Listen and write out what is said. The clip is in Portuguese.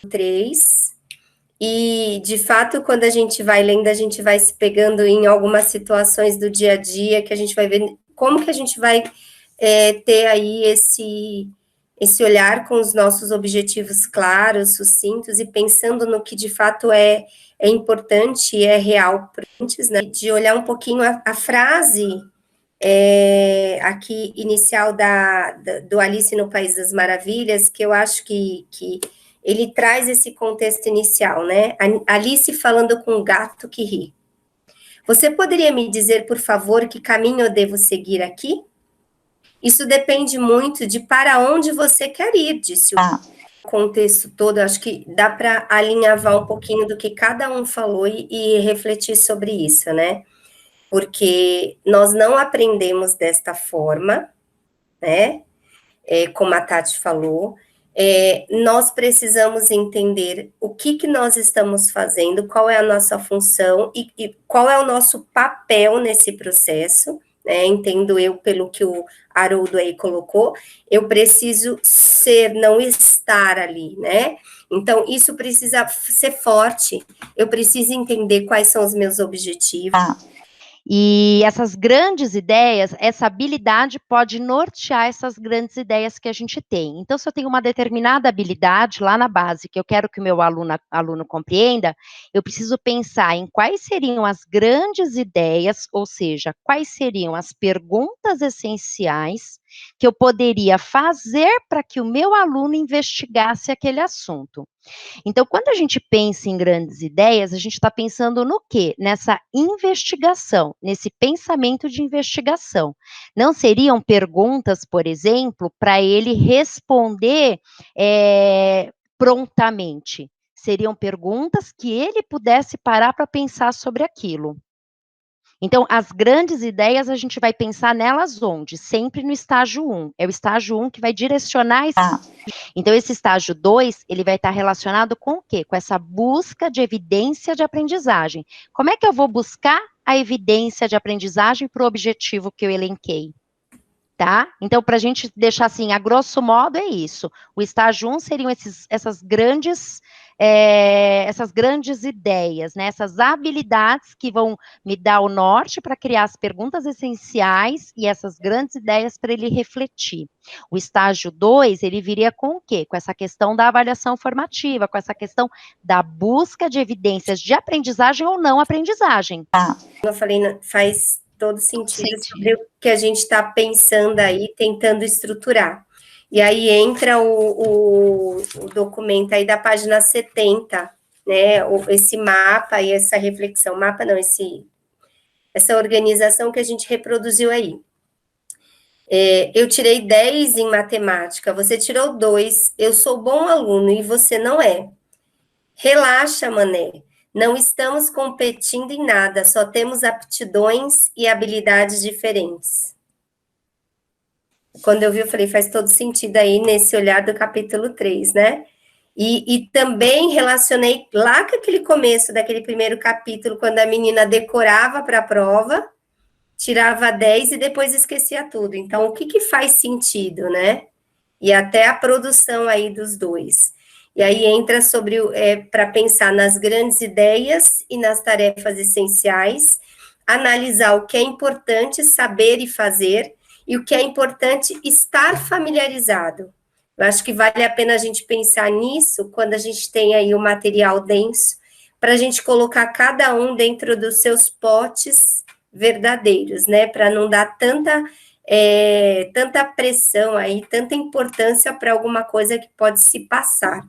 3, e, de fato, quando a gente vai lendo, a gente vai se pegando em algumas situações do dia a dia, que a gente vai ver como que a gente vai ter aí esse olhar com os nossos objetivos claros, sucintos, e pensando no que, de fato, é importante e é real, antes, né, de olhar um pouquinho a frase aqui, inicial do Alice no País das Maravilhas, que eu acho que ele traz esse contexto inicial, né? Alice falando com o gato que ri. Você poderia me dizer, por favor, que caminho eu devo seguir aqui? Isso depende muito de para onde você quer ir, disse o contexto todo. Acho que dá para alinhavar um pouquinho do que cada um falou e refletir sobre isso, né? Porque nós não aprendemos desta forma, né? Como a Tati falou, nós precisamos entender o que nós estamos fazendo, qual é a nossa função e qual é o nosso papel nesse processo, né? Entendo eu, pelo que o Haroldo aí colocou, eu preciso ser, não estar ali, né? Então, isso precisa ser forte, eu preciso entender quais são os meus objetivos. E essas grandes ideias, essa habilidade pode nortear essas grandes ideias que a gente tem. Então, se eu tenho uma determinada habilidade lá na base, que eu quero que o meu aluno compreenda, eu preciso pensar em quais seriam as grandes ideias, ou seja, quais seriam as perguntas essenciais que eu poderia fazer para que o meu aluno investigasse aquele assunto. Então, quando a gente pensa em grandes ideias, a gente está pensando no quê? Nessa investigação, nesse pensamento de investigação. Não seriam perguntas, por exemplo, para ele responder prontamente. Seriam perguntas que ele pudesse parar para pensar sobre aquilo. Então, as grandes ideias, a gente vai pensar nelas onde? Sempre no estágio 1. É o estágio 1 que vai direcionar esse... Então, esse estágio 2, ele vai estar relacionado com o quê? Com essa busca de evidência de aprendizagem. Como é que eu vou buscar a evidência de aprendizagem para o objetivo que eu elenquei? Tá? Então, para a gente deixar assim, a grosso modo, é isso. O estágio 1 seriam essas grandes ideias, né? Essas habilidades que vão me dar o norte para criar as perguntas essenciais e essas grandes ideias para ele refletir. O estágio 2, ele viria com o quê? Com essa questão da avaliação formativa, com essa questão da busca de evidências de aprendizagem ou não aprendizagem. Eu falei, faz todo sentido sobre o que a gente está pensando aí, tentando estruturar. E aí entra o documento aí da página 70, né? Esse mapa e essa reflexão. Mapa não, essa organização que a gente reproduziu aí. Eu tirei 10 em matemática, você tirou 2, eu sou bom aluno e você não é. Relaxa, mané. Não estamos competindo em nada, só temos aptidões e habilidades diferentes. Quando eu vi, eu falei, faz todo sentido aí nesse olhar do capítulo 3, né? E também relacionei lá com aquele começo daquele primeiro capítulo, quando a menina decorava para a prova, tirava 10 e depois esquecia tudo. Então, o que faz sentido, né? E até a produção aí dos dois. E aí entra sobre para pensar nas grandes ideias e nas tarefas essenciais, analisar o que é importante saber e fazer, e o que é importante estar familiarizado. Eu acho que vale a pena a gente pensar nisso quando a gente tem aí o material denso, para a gente colocar cada um dentro dos seus potes verdadeiros, né? Para não dar tanta pressão aí, tanta importância para alguma coisa que pode se passar.